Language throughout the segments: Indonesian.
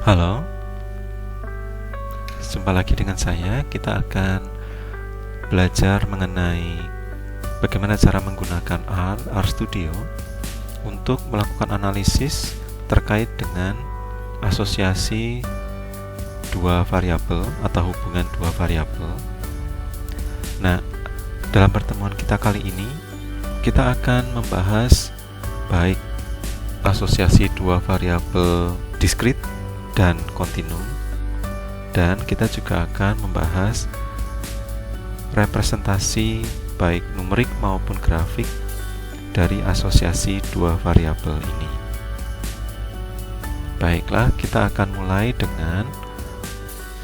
Halo, jumpa lagi dengan saya. Kita akan belajar mengenai bagaimana cara menggunakan R Studio untuk melakukan analisis terkait dengan asosiasi dua variabel atau hubungan dua variabel. Nah, dalam pertemuan kita kali ini, kita akan membahas baik asosiasi dua variabel diskrit dan kontinum, dan kita juga akan membahas representasi baik numerik maupun grafik dari asosiasi dua variabel ini. Baiklah, kita akan mulai dengan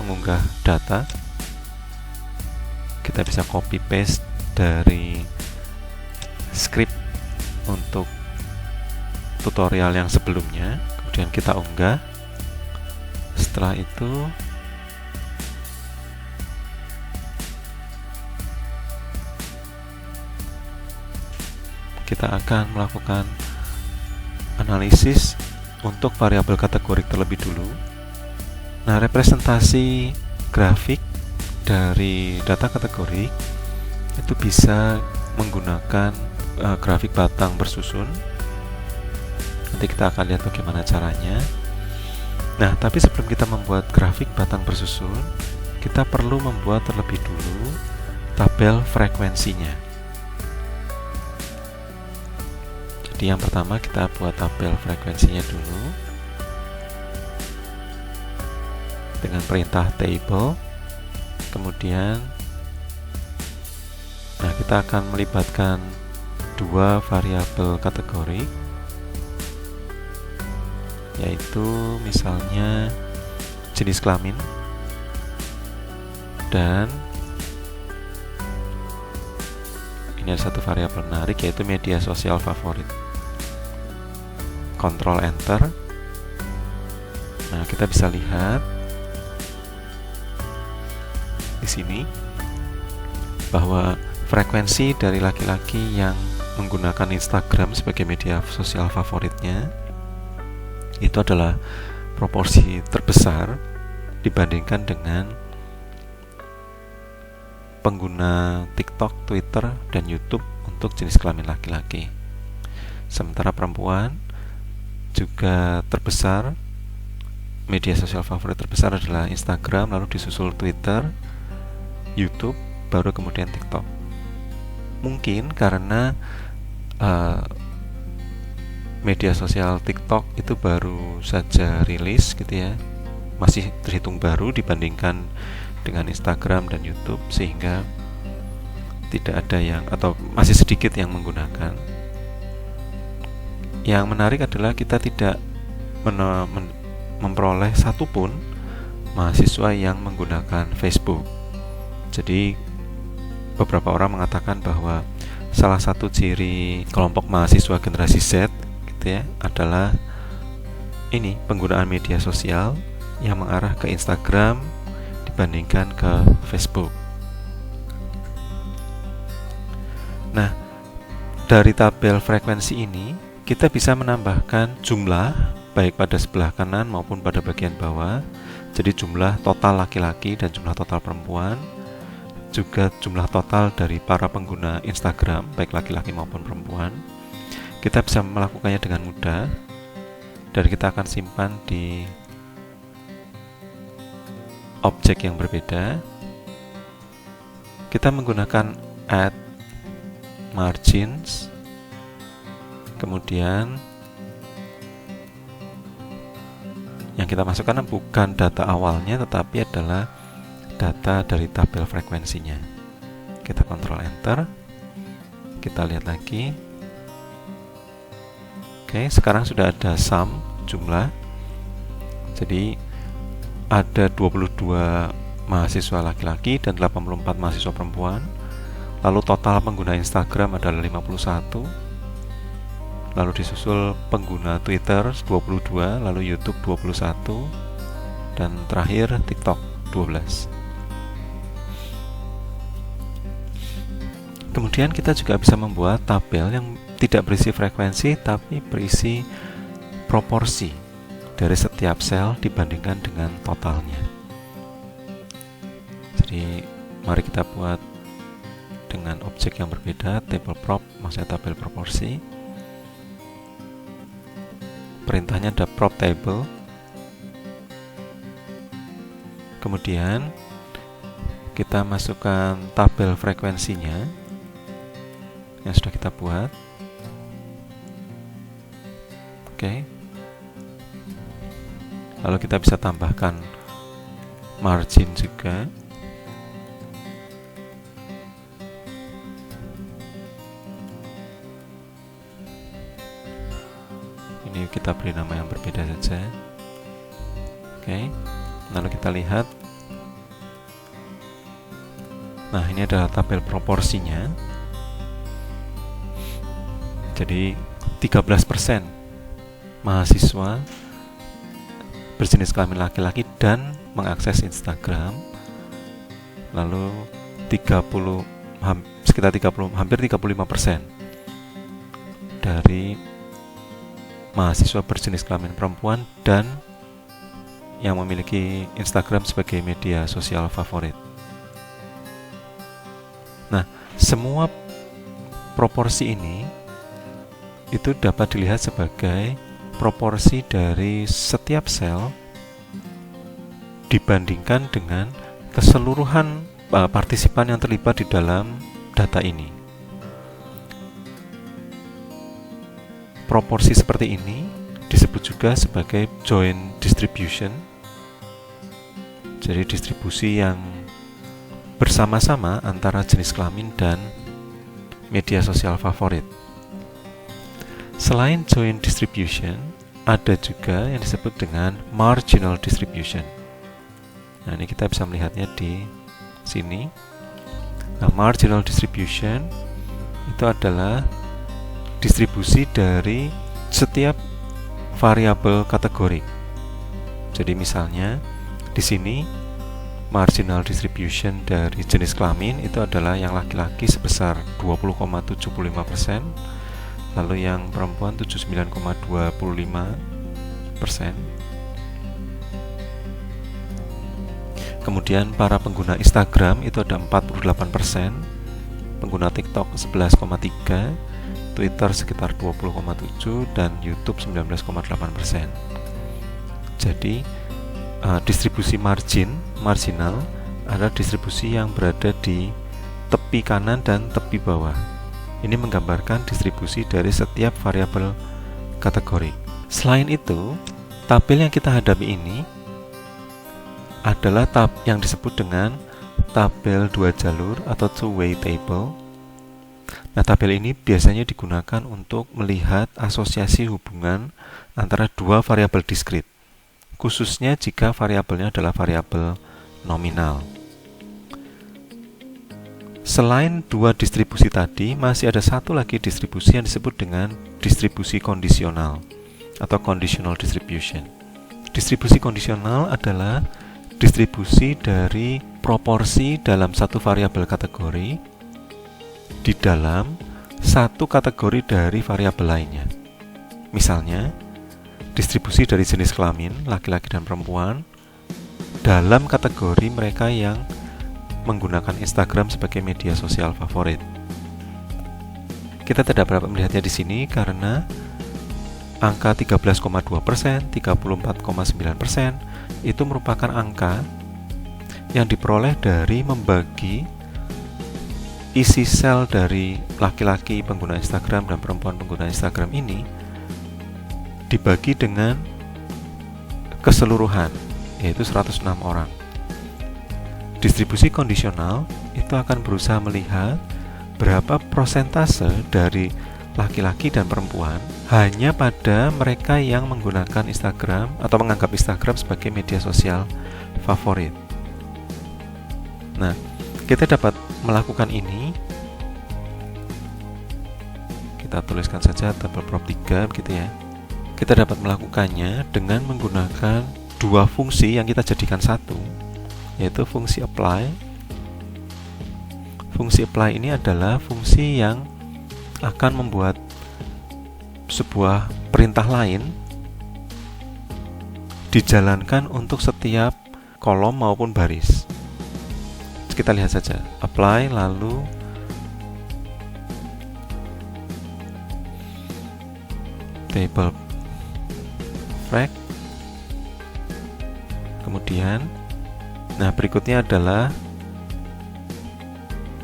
mengunggah data. Kita bisa copy paste dari script untuk tutorial yang sebelumnya, kemudian kita unggah. Setelah itu kita akan melakukan analisis untuk variabel kategorik terlebih dulu. Nah, representasi grafik dari data kategorik itu bisa menggunakan grafik batang bersusun. Nanti kita akan lihat bagaimana caranya. Nah, tapi sebelum kita membuat grafik batang bersusun, kita perlu membuat terlebih dulu tabel frekuensinya. Jadi yang pertama kita buat tabel frekuensinya dulu dengan perintah table. Kemudian kita akan melibatkan dua variabel kategori, yaitu misalnya jenis kelamin dan ini ada satu variabel menarik, yaitu media sosial favorit. Ctrl Enter. Nah, kita bisa lihat di sini bahwa frekuensi dari laki-laki yang menggunakan Instagram sebagai media sosial favoritnya itu adalah proporsi terbesar dibandingkan dengan pengguna TikTok, Twitter, dan YouTube untuk jenis kelamin laki-laki. Sementara perempuan juga terbesar, media sosial favorit terbesar adalah Instagram, lalu disusul Twitter, YouTube, baru kemudian TikTok. Mungkin karena media sosial TikTok itu baru saja rilis gitu ya, masih terhitung baru dibandingkan dengan Instagram dan YouTube, sehingga tidak ada yang, atau masih sedikit yang menggunakan. Yang menarik adalah kita tidak memperoleh satupun mahasiswa yang menggunakan Facebook. Jadi beberapa orang mengatakan bahwa salah satu ciri kelompok mahasiswa generasi Z gitu ya, adalah ini, penggunaan media sosial yang mengarah ke Instagram dibandingkan ke Facebook. Nah, dari tabel frekuensi ini kita bisa menambahkan jumlah baik pada sebelah kanan maupun pada bagian bawah. Jadi jumlah total laki-laki dan jumlah total perempuan, juga jumlah total dari para pengguna Instagram baik laki-laki maupun perempuan. Kita bisa melakukannya dengan mudah dan kita akan simpan di objek yang berbeda. Kita menggunakan add margins, kemudian yang kita masukkan bukan data awalnya tetapi adalah data dari tabel frekuensinya. Kita Ctrl Enter, kita lihat lagi. Oke, sekarang sudah ada sum, jumlah. Jadi ada 22 mahasiswa laki-laki dan 84 mahasiswa perempuan. Lalu total pengguna Instagram adalah 51. Lalu disusul pengguna Twitter 22, lalu YouTube 21, dan terakhir TikTok 12. Kemudian kita juga bisa membuat tabel yang tidak berisi frekuensi tapi berisi proporsi. dari setiap sel dibandingkan dengan totalnya. Jadi mari kita buat dengan objek yang berbeda, table prop, maksudnya tabel proporsi. Perintahnya ada prop table. Kemudian kita masukkan tabel frekuensinya yang sudah kita buat. Oke. Lalu kita bisa tambahkan margin juga. Ini kita beri nama yang berbeda saja. Oke. Lalu kita lihat. Nah, ini adalah tabel proporsinya. Jadi 13% mahasiswa berjenis kelamin laki-laki dan mengakses Instagram. Lalu hampir 35% dari mahasiswa berjenis kelamin perempuan dan yang memiliki Instagram sebagai media sosial favorit. Nah, semua proporsi ini itu dapat dilihat sebagai proporsi dari setiap sel dibandingkan dengan keseluruhan partisipan yang terlibat di dalam data ini. Proporsi seperti ini disebut juga sebagai joint distribution. Jadi distribusi yang bersama-sama antara jenis kelamin dan media sosial favorit. Selain joint distribution, ada juga yang disebut dengan marginal distribution. Nah, ini kita bisa melihatnya di sini. Nah, marginal distribution itu adalah distribusi dari setiap variabel kategori. Jadi misalnya di sini marginal distribution dari jenis kelamin itu adalah yang laki-laki sebesar 20,75%, lalu yang perempuan 79,25%. Kemudian para pengguna Instagram itu ada 48%, pengguna TikTok 11,3%, Twitter sekitar 20,7%, dan YouTube 19,8%. Jadi distribusi marginal adalah distribusi yang berada di tepi kanan dan tepi bawah. Ini menggambarkan distribusi dari setiap variabel kategori. Selain itu, tabel yang kita hadapi ini adalah yang disebut dengan tabel dua jalur atau two-way table. Nah, tabel ini biasanya digunakan untuk melihat asosiasi hubungan antara dua variabel diskrit, khususnya jika variabelnya adalah variabel nominal. Selain dua distribusi tadi, masih ada satu lagi distribusi yang disebut dengan distribusi kondisional atau conditional distribution. Distribusi kondisional adalah distribusi dari proporsi dalam satu variabel kategori di dalam satu kategori dari variabel lainnya. Misalnya, distribusi dari jenis kelamin laki-laki dan perempuan dalam kategori mereka yang menggunakan Instagram sebagai media sosial favorit. Kita tidak dapat melihatnya di sini karena angka 13,2%, 34,9% itu merupakan angka yang diperoleh dari membagi isi sel dari laki-laki pengguna Instagram dan perempuan pengguna Instagram ini dibagi dengan keseluruhan, yaitu 106 orang. Distribusi kondisional itu akan berusaha melihat berapa persentase dari laki-laki dan perempuan hanya pada mereka yang menggunakan Instagram atau menganggap Instagram sebagai media sosial favorit. Nah, kita dapat melakukan ini. Kita tuliskan saja tabel prop 3 begitu ya. Kita dapat melakukannya dengan menggunakan dua fungsi yang kita jadikan satu, yaitu fungsi apply. Fungsi apply ini adalah fungsi yang akan membuat sebuah perintah lain dijalankan untuk setiap kolom maupun baris. Kita lihat saja, apply, lalu table frag, kemudian berikutnya adalah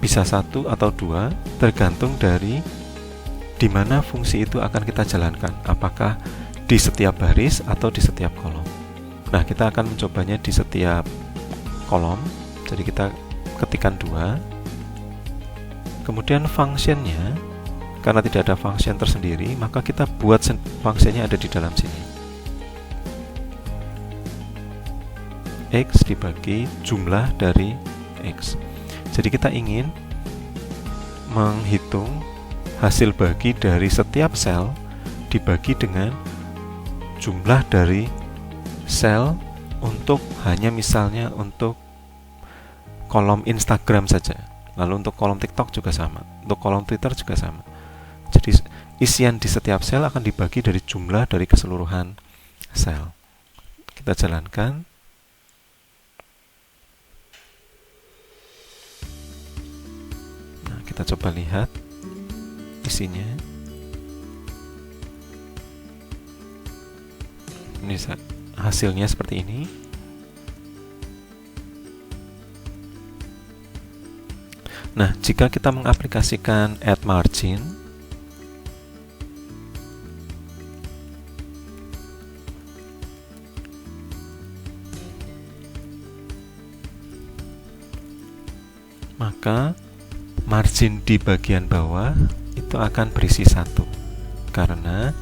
bisa 1 atau 2 tergantung dari di mana fungsi itu akan kita jalankan, apakah di setiap baris atau di setiap kolom. Nah, kita akan mencobanya di setiap kolom. Jadi kita ketikkan 2. Kemudian functionnya, karena tidak ada function tersendiri, maka kita buat functionnya ada di dalam sini. X dibagi jumlah dari X. Jadi kita ingin menghitung hasil bagi dari setiap sel dibagi dengan jumlah dari sel untuk hanya misalnya untuk kolom Instagram saja. Lalu untuk kolom TikTok juga sama, untuk kolom Twitter juga sama. Jadi isian di setiap sel akan dibagi dari jumlah dari keseluruhan sel. Kita jalankan. Kita coba lihat isinya. Ini hasilnya seperti ini. Nah, jika kita mengaplikasikan add margin, maka margin di bagian bawah itu akan berisi 1 karena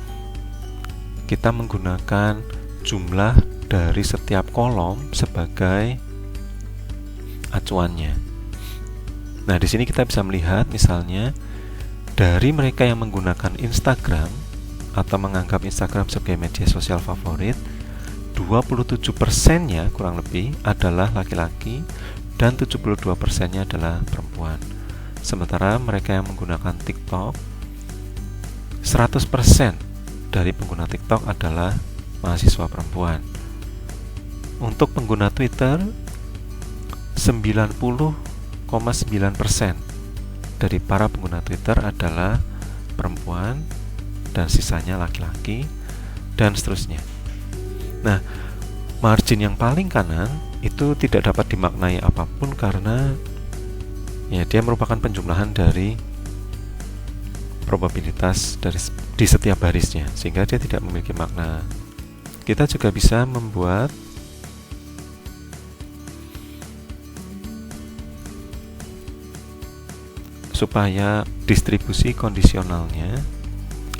kita menggunakan jumlah dari setiap kolom sebagai acuannya. Nah, di sini kita bisa melihat misalnya dari mereka yang menggunakan Instagram atau menganggap Instagram sebagai media sosial favorit, 27%-nya kurang lebih adalah laki-laki dan 72%-nya adalah perempuan. Sementara mereka yang menggunakan TikTok, 100% dari pengguna TikTok adalah mahasiswa perempuan. Untuk pengguna Twitter, 90,9% dari para pengguna Twitter adalah perempuan dan sisanya laki-laki dan seterusnya. Nah, margin yang paling kanan itu tidak dapat dimaknai apapun karena dia merupakan penjumlahan dari probabilitas di setiap barisnya, sehingga dia tidak memiliki makna. Kita juga bisa membuat supaya distribusi kondisionalnya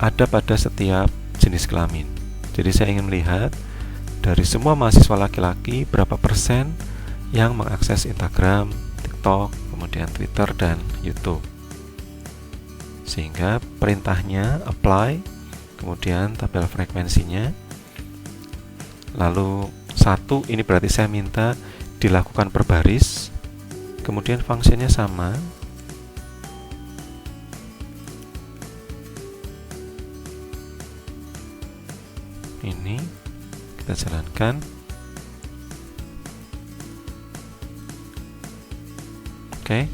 ada pada setiap jenis kelamin. Jadi saya ingin melihat dari semua mahasiswa laki-laki berapa persen yang mengakses Instagram, TikTok, kemudian Twitter dan YouTube. Sehingga perintahnya apply, kemudian tabel frekuensinya. Lalu 1 ini berarti saya minta dilakukan per baris. Kemudian fungsinya sama. Ini kita jalankan. Oke.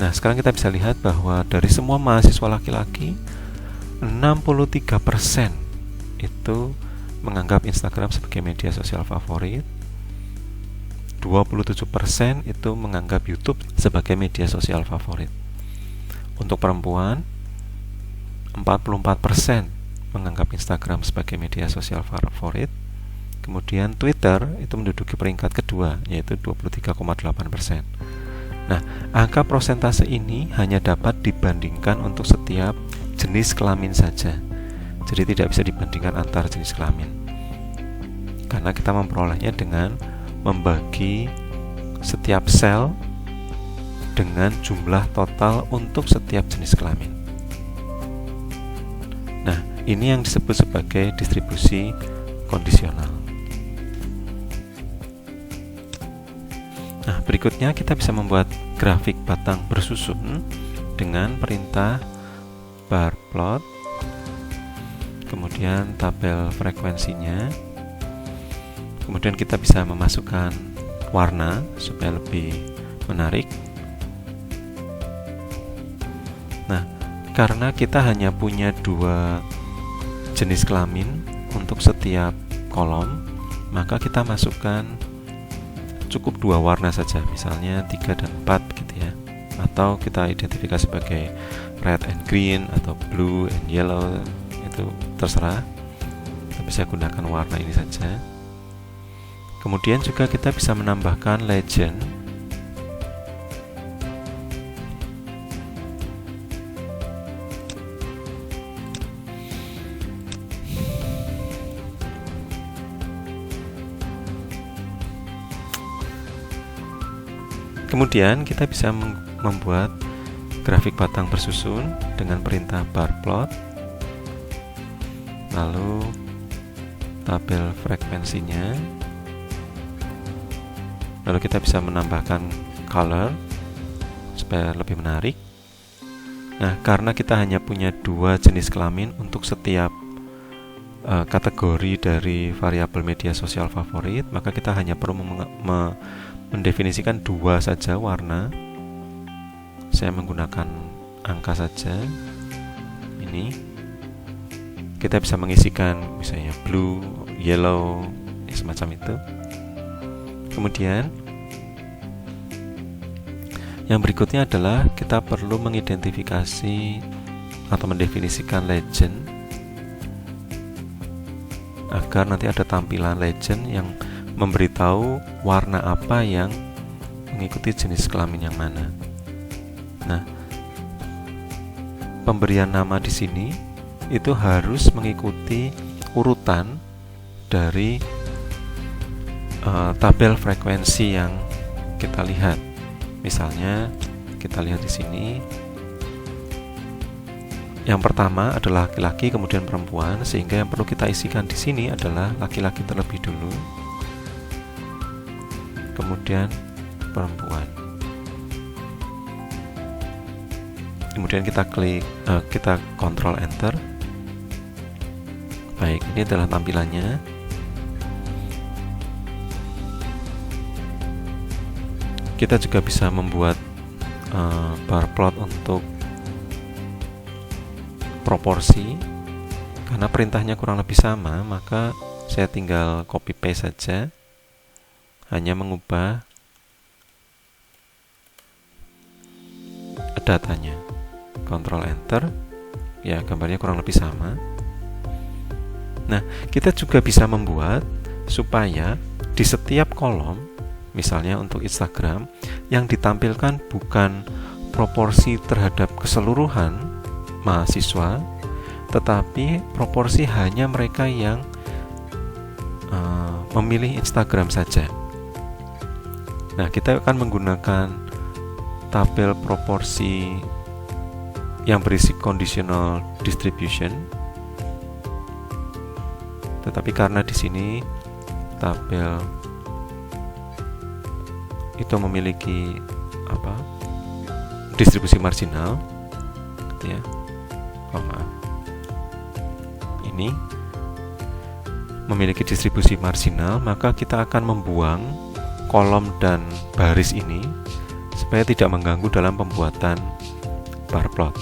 Nah, sekarang kita bisa lihat bahwa dari semua mahasiswa laki-laki, 63% itu menganggap Instagram sebagai media sosial favorit. 27% itu menganggap YouTube sebagai media sosial favorit. Untuk perempuan, 44% menganggap Instagram sebagai media sosial favorit. Kemudian Twitter itu menduduki peringkat kedua, yaitu 23,8%. Nah, angka prosentase ini hanya dapat dibandingkan untuk setiap jenis kelamin saja. Jadi tidak bisa dibandingkan antar jenis kelamin. Karena kita memperolehnya dengan membagi setiap sel dengan jumlah total untuk setiap jenis kelamin. Nah, ini yang disebut sebagai distribusi kondisional. Nah, berikutnya kita bisa membuat grafik batang bersusun dengan perintah bar plot, kemudian tabel frekuensinya, Kemudian kita bisa memasukkan warna supaya lebih menarik. Nah, karena kita hanya punya 2 jenis kelamin untuk setiap kolom, maka kita masukkan cukup 2 warna saja, misalnya 3 dan 4 gitu ya. Atau kita identifikasi sebagai red and green atau blue and yellow, itu terserah. Tapi saya gunakan warna ini saja. Kemudian juga kita bisa menambahkan legend. Kemudian kita bisa membuat grafik batang bersusun dengan perintah bar plot, lalu tabel frekuensinya, lalu kita bisa menambahkan color supaya lebih menarik. Nah, karena kita hanya punya 2 jenis kelamin untuk setiap kategori dari variabel media sosial favorit, maka kita hanya perlu mendefinisikan 2 saja warna. Saya menggunakan angka saja. Ini kita bisa mengisikan misalnya blue, yellow, semacam itu. Kemudian yang berikutnya adalah kita perlu mengidentifikasi atau mendefinisikan legend agar nanti ada tampilan legend yang memberitahu warna apa yang mengikuti jenis kelamin yang mana. Nah, pemberian nama di sini itu harus mengikuti urutan dari tabel frekuensi yang kita lihat. Misalnya kita lihat di sini, yang pertama adalah laki-laki, kemudian perempuan, sehingga yang perlu kita isikan di sini adalah laki-laki terlebih dulu, kemudian perempuan. Kemudian kita klik, kita Ctrl Enter. Baik, ini adalah tampilannya. Kita juga bisa membuat bar plot untuk proporsi. Karena perintahnya kurang lebih sama, maka saya tinggal copy paste saja, hanya mengubah datanya. Ctrl Enter, ya gambarnya kurang lebih sama. Nah, kita juga bisa membuat supaya di setiap kolom, misalnya untuk Instagram, yang ditampilkan bukan proporsi terhadap keseluruhan mahasiswa, tetapi proporsi hanya mereka yang memilih Instagram saja. Nah, kita akan menggunakan tabel proporsi yang berisi conditional distribution. Tetapi karena di sini tabel itu memiliki distribusi marginal, gitu ya. Ini memiliki distribusi marginal, maka kita akan membuang kolom dan baris ini supaya tidak mengganggu dalam pembuatan bar plot.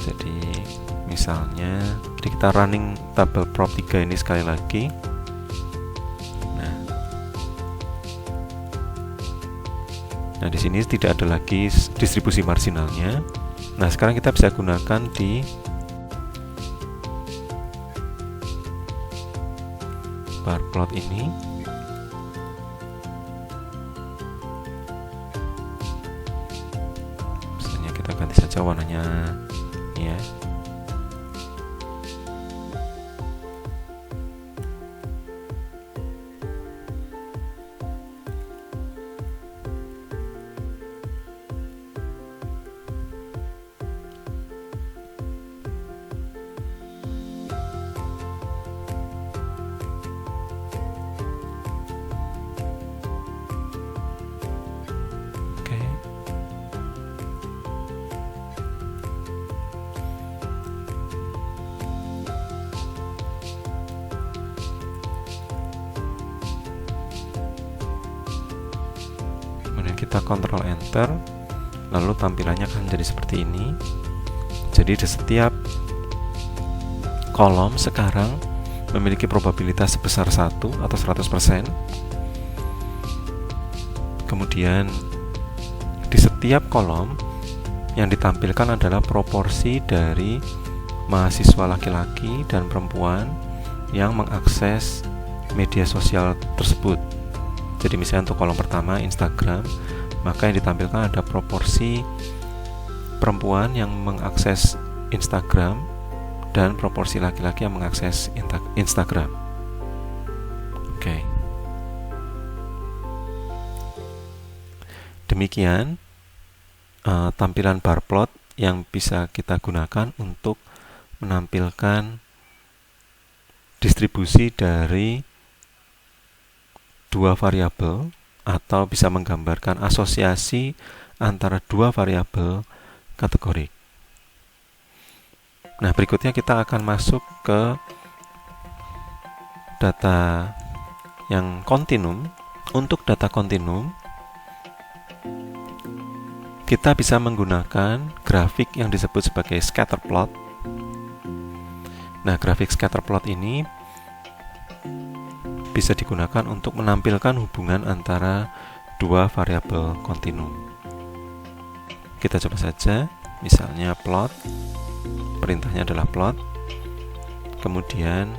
Jadi misalnya kita running tabel prop 3 ini sekali lagi. Nah, di sini tidak ada lagi distribusi marginalnya. Nah, sekarang kita bisa gunakan di bar plot ini. Misalnya kita ganti saja warnanya ya. kita Ctrl Enter, lalu tampilannya akan menjadi seperti ini. Jadi di setiap kolom sekarang memiliki probabilitas sebesar 1 atau 100%. Kemudian di setiap kolom yang ditampilkan adalah proporsi dari mahasiswa laki-laki dan perempuan yang mengakses media sosial tersebut. Jadi misalnya untuk kolom pertama Instagram, maka yang ditampilkan ada proporsi perempuan yang mengakses Instagram dan proporsi laki-laki yang mengakses Instagram. Oke. Demikian tampilan bar plot yang bisa kita gunakan untuk menampilkan distribusi dari dua variabel atau bisa menggambarkan asosiasi antara dua variabel kategorik. Nah, berikutnya kita akan masuk ke data yang kontinum. Untuk data kontinum, kita bisa menggunakan grafik yang disebut sebagai scatter plot. Nah, grafik scatter plot ini bisa digunakan untuk menampilkan hubungan antara dua variabel kontinum. Kita coba saja, misalnya plot, perintahnya adalah plot, kemudian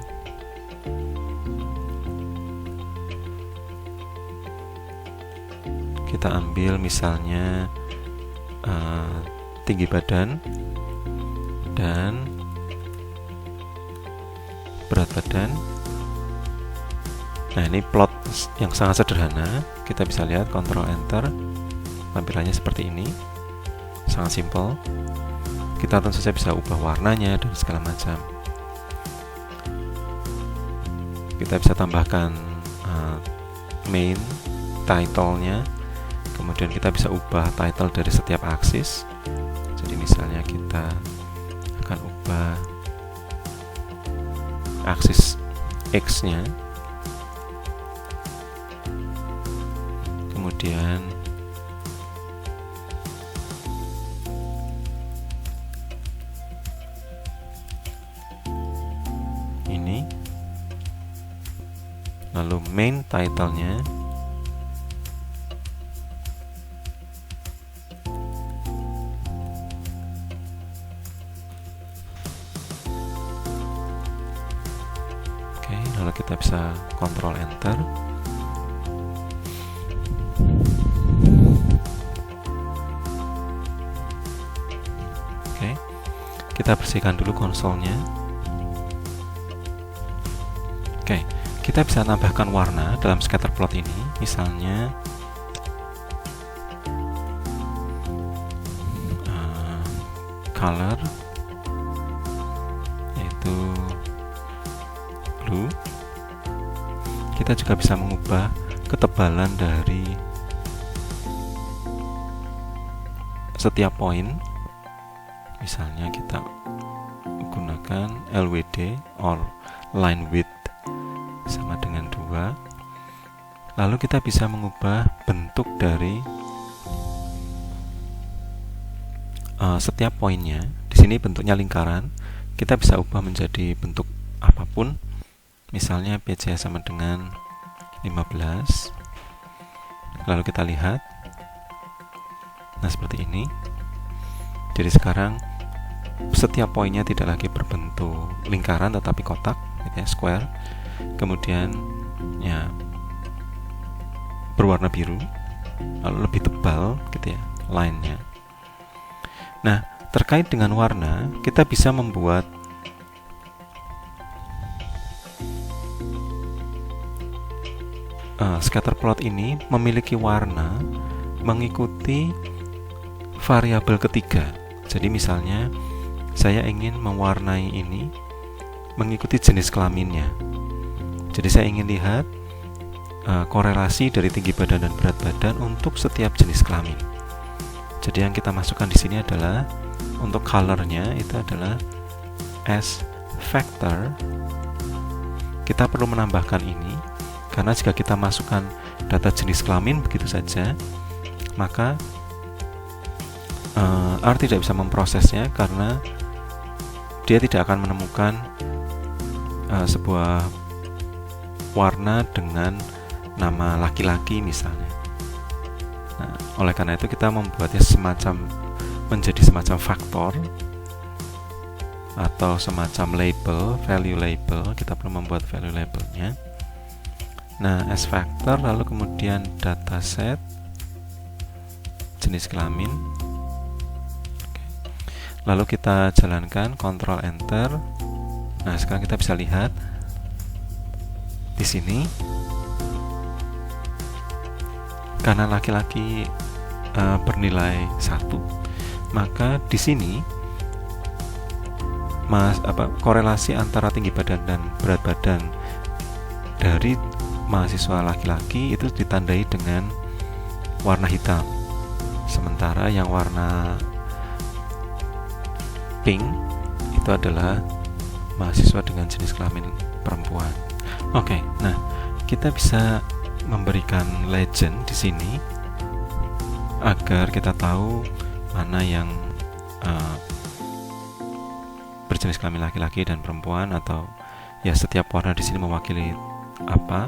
kita ambil misalnya tinggi badan dan berat badan. Nah, ini plot yang sangat sederhana. Kita bisa lihat Ctrl Enter, tampilannya seperti ini, sangat simpel. Kita tentu saja bisa ubah warnanya dan segala macam. Kita bisa tambahkan main title-nya. Kemudian kita bisa ubah title dari setiap aksis. Jadi misalnya kita akan ubah aksis X-nya. Kemudian ini. Lalu main title-nya. Lalu kita bisa Ctrl Enter. Oke, kita bersihkan dulu konsolnya. Oke, kita bisa tambahkan warna dalam scatter plot ini. Misalnya color, yaitu blue. Kita juga bisa mengubah ketebalan dari setiap poin. Misalnya kita gunakan LWD or line width sama dengan 2. Lalu kita bisa mengubah bentuk dari setiap poinnya. Di sini bentuknya lingkaran. Kita bisa ubah menjadi bentuk apapun. Misalnya PJ sama dengan 15. Lalu kita lihat. Nah, seperti ini. Jadi sekarang setiap poinnya tidak lagi berbentuk lingkaran tetapi kotak, gitu ya, square. Kemudian ya berwarna biru. Lalu lebih tebal gitu ya line-nya. Nah, terkait dengan warna, kita bisa membuat scatter plot ini memiliki warna mengikuti variabel ketiga. Jadi misalnya saya ingin mewarnai ini mengikuti jenis kelaminnya. Jadi saya ingin lihat korelasi dari tinggi badan dan berat badan untuk setiap jenis kelamin. Jadi yang kita masukkan di sini adalah untuk colornya itu adalah as factor. Kita perlu menambahkan ini karena jika kita masukkan data jenis kelamin begitu saja maka R tidak bisa memprosesnya karena dia tidak akan menemukan sebuah warna dengan nama laki-laki misalnya. Nah, oleh karena itu kita membuatnya menjadi semacam faktor atau semacam label, value label. Kita perlu membuat value labelnya. Nah, as factor, lalu kemudian dataset, jenis kelamin. Lalu kita jalankan Ctrl Enter. Nah, sekarang kita bisa lihat di sini karena laki-laki bernilai 1, maka di sini korelasi antara tinggi badan dan berat badan dari mahasiswa laki-laki itu ditandai dengan warna hitam, sementara yang warna pink itu adalah mahasiswa dengan jenis kelamin perempuan. Oke, nah kita bisa memberikan legend di sini agar kita tahu mana yang berjenis kelamin laki-laki dan perempuan, atau ya setiap warna di sini mewakili apa.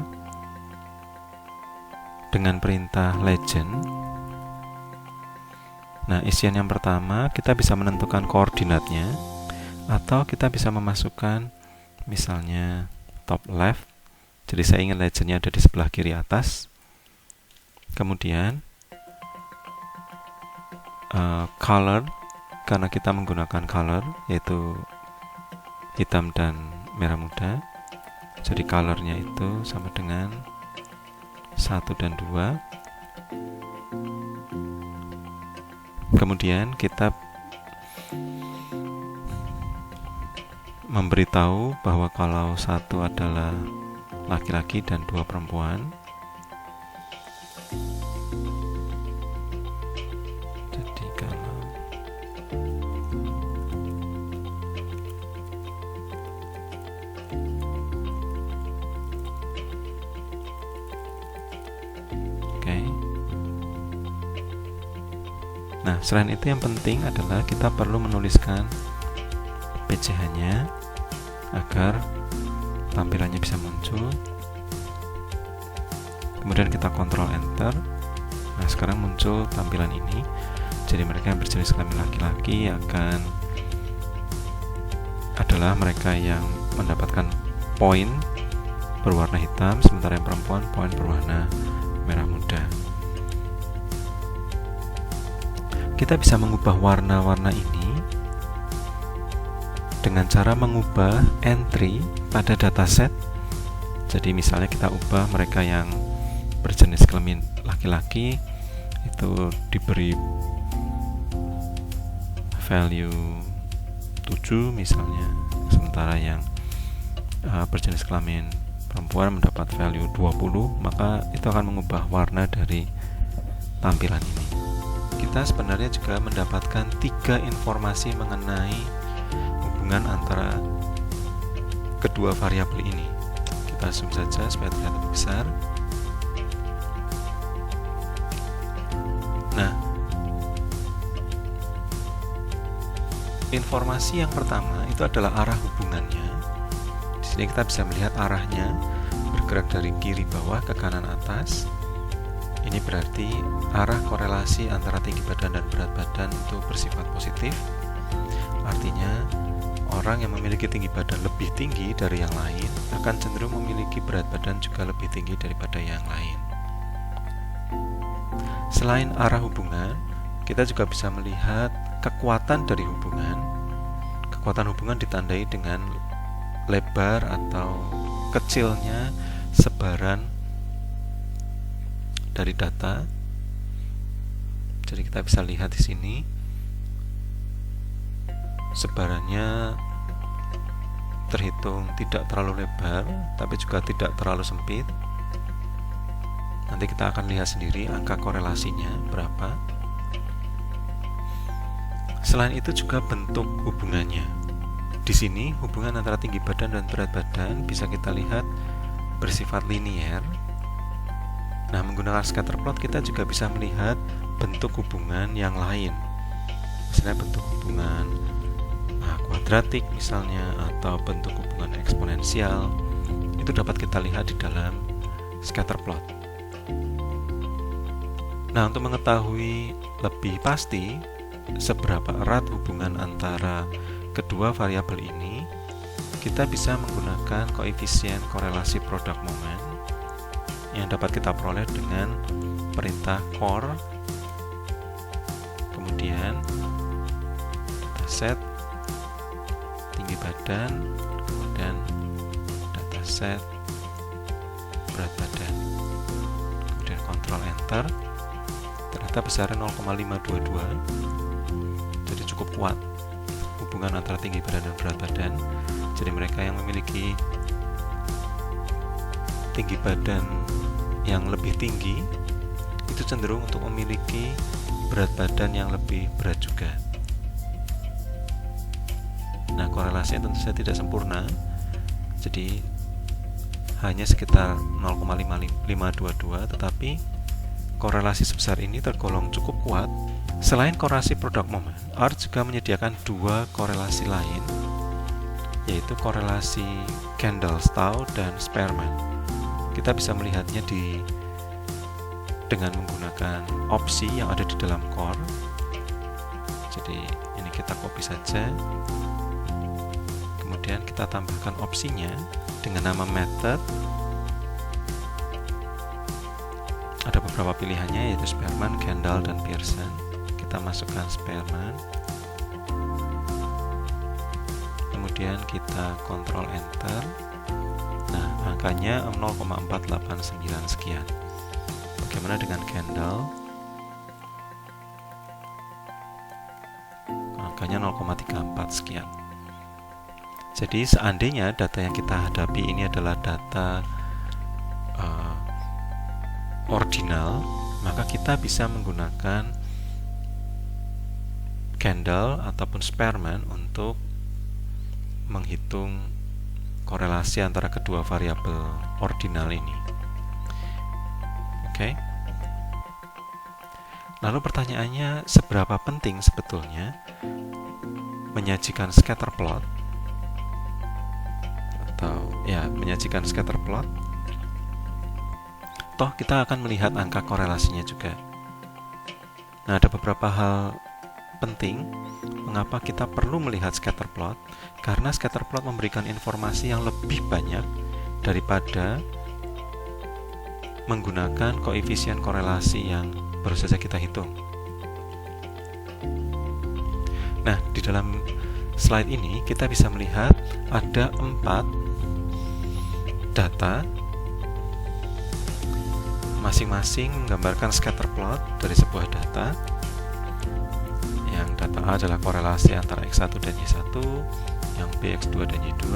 Dengan perintah legend, nah isian yang pertama kita bisa menentukan koordinatnya, atau kita bisa memasukkan misalnya top left. Jadi saya ingin legendnya ada di sebelah kiri atas. Kemudian color, karena kita menggunakan color yaitu hitam dan merah muda, jadi colornya itu sama dengan 1 dan 2. Kemudian kita memberitahu bahwa kalau 1 adalah laki-laki dan 2 perempuan. Jadi kalau nah, selain itu yang penting adalah kita perlu menuliskan PCH-nya agar tampilannya bisa muncul. Kemudian kita Ctrl Enter. Nah, sekarang muncul tampilan ini. Jadi mereka yang berjenis kelamin laki-laki adalah mereka yang mendapatkan poin berwarna hitam, sementara yang perempuan poin berwarna merah muda. Kita bisa mengubah warna-warna ini dengan cara mengubah entry pada dataset. Jadi misalnya kita ubah mereka yang berjenis kelamin laki-laki itu diberi value 7 misalnya, sementara yang berjenis kelamin perempuan mendapat value 20, maka itu akan mengubah warna dari tampilan ini. Kita sebenarnya juga mendapatkan 3 informasi mengenai hubungan antara kedua variabel ini. Kita zoom saja supaya terlihat lebih besar. Nah, informasi yang pertama itu adalah arah hubungannya. Di sini kita bisa melihat arahnya bergerak dari kiri bawah ke kanan atas. Ini berarti arah korelasi antara tinggi badan dan berat badan itu bersifat positif. Artinya orang yang memiliki tinggi badan lebih tinggi dari yang lain akan cenderung memiliki berat badan juga lebih tinggi daripada yang lain. Selain arah hubungan, kita juga bisa melihat kekuatan dari hubungan. Kekuatan hubungan ditandai dengan lebar atau kecilnya sebaran dari data. Jadi kita bisa lihat di sini sebarannya terhitung tidak terlalu lebar, tapi juga tidak terlalu sempit. Nanti kita akan lihat sendiri angka korelasinya berapa. Selain itu juga bentuk hubungannya. Di sini hubungan antara tinggi badan dan berat badan bisa kita lihat bersifat linier. Nah, menggunakan scatterplot kita juga bisa melihat bentuk hubungan yang lain, misalnya bentuk hubungan kuadratik misalnya, atau bentuk hubungan eksponensial. Itu dapat kita lihat di dalam scatter plot. Nah, untuk mengetahui lebih pasti seberapa erat hubungan antara kedua variabel ini, kita bisa menggunakan koefisien korelasi produk momen yang dapat kita peroleh dengan perintah core, kemudian dataset, tinggi badan, kemudian dataset, berat badan, kemudian kontrol enter. Ternyata besarnya 0,522, jadi cukup kuat hubungan antara tinggi badan dan berat badan. Jadi mereka yang memiliki tinggi badan yang lebih tinggi itu cenderung untuk memiliki berat badan yang lebih berat juga. Nah, korelasinya tentu saja tidak sempurna, jadi hanya sekitar 0,522, tetapi korelasi sebesar ini tergolong cukup kuat. Selain korelasi produk momen, R juga menyediakan dua korelasi lain, yaitu korelasi Kendall-Stau dan Spearman. Kita bisa melihatnya dengan menggunakan opsi yang ada di dalam core. Jadi ini kita copy saja, kemudian kita tambahkan opsinya dengan nama method. Ada beberapa pilihannya, yaitu Spearman, Kendall, dan Pearson. Kita masukkan Spearman, kemudian kita kontrol enter. Nah, angkanya 0,489 sekian. Bagaimana dengan Kendall? Angkanya 0,34 sekian. Jadi seandainya data yang kita hadapi ini adalah data ordinal, maka kita bisa menggunakan Kendall ataupun Spearman untuk menghitung korelasi antara kedua variabel ordinal ini. Oke. Lalu pertanyaannya, seberapa penting sebetulnya menyajikan scatter plot menyajikan scatter plot? Toh kita akan melihat angka korelasinya juga. Nah, ada beberapa hal penting mengapa kita perlu melihat scatter plot, karena scatter plot memberikan informasi yang lebih banyak daripada menggunakan koefisien korelasi yang baru saja kita hitung. Nah, di dalam slide ini kita bisa melihat ada 4 data, masing-masing menggambarkan scatter plot dari sebuah data. Yang data A adalah korelasi antara X1 dan Y1, yang B X2 dan Y2,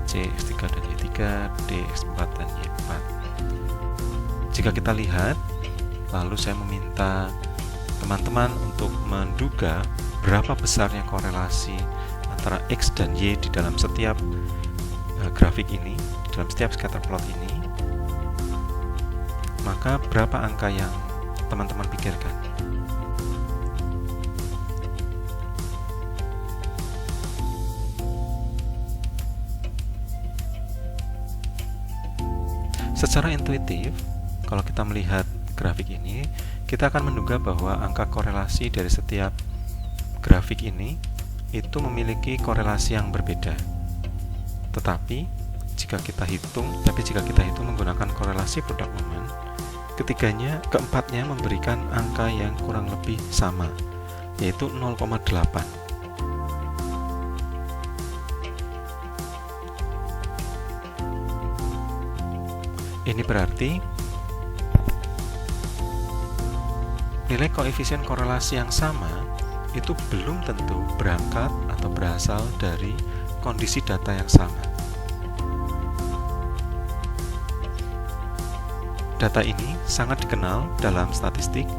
C X3 dan Y3, D X4 dan Y4. Jika kita lihat, lalu saya meminta teman-teman untuk menduga berapa besarnya korelasi antara X dan Y di dalam setiap grafik ini, di dalam setiap scatter plot ini, maka berapa angka yang teman-teman pikirkan? Secara intuitif, kalau kita melihat grafik ini, kita akan menduga bahwa angka korelasi dari setiap grafik ini itu memiliki korelasi yang berbeda. Tetapi jika kita hitung menggunakan korelasi produk momen, keempatnya memberikan angka yang kurang lebih sama, yaitu 0,8. Ini berarti nilai koefisien korelasi yang sama itu belum tentu berangkat atau berasal dari kondisi data yang sama. Data ini sangat dikenal dalam statistik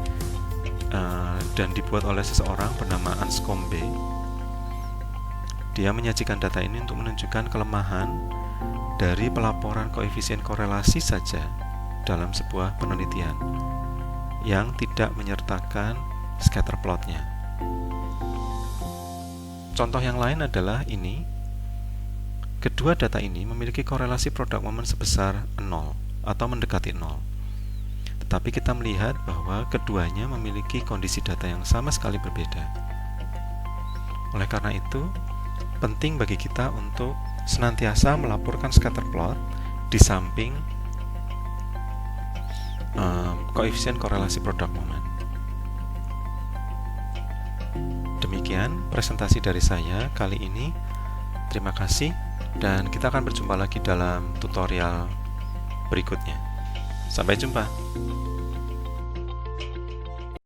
dan dibuat oleh seseorang bernama Anscombe. Dia menyajikan data ini untuk menunjukkan kelemahan dari pelaporan koefisien korelasi saja dalam sebuah penelitian. yang tidak menyertakan scatter plotnya. Contoh yang lain adalah ini. Kedua data ini memiliki korelasi product moment sebesar 0 atau mendekati 0. Tetapi kita melihat bahwa keduanya memiliki kondisi data yang sama sekali berbeda. Oleh karena itu, penting bagi kita untuk senantiasa melaporkan scatter plot di samping koefisien korelasi product moment. Demikian presentasi dari saya kali ini. Terima kasih dan kita akan berjumpa lagi dalam tutorial berikutnya. Sampai jumpa.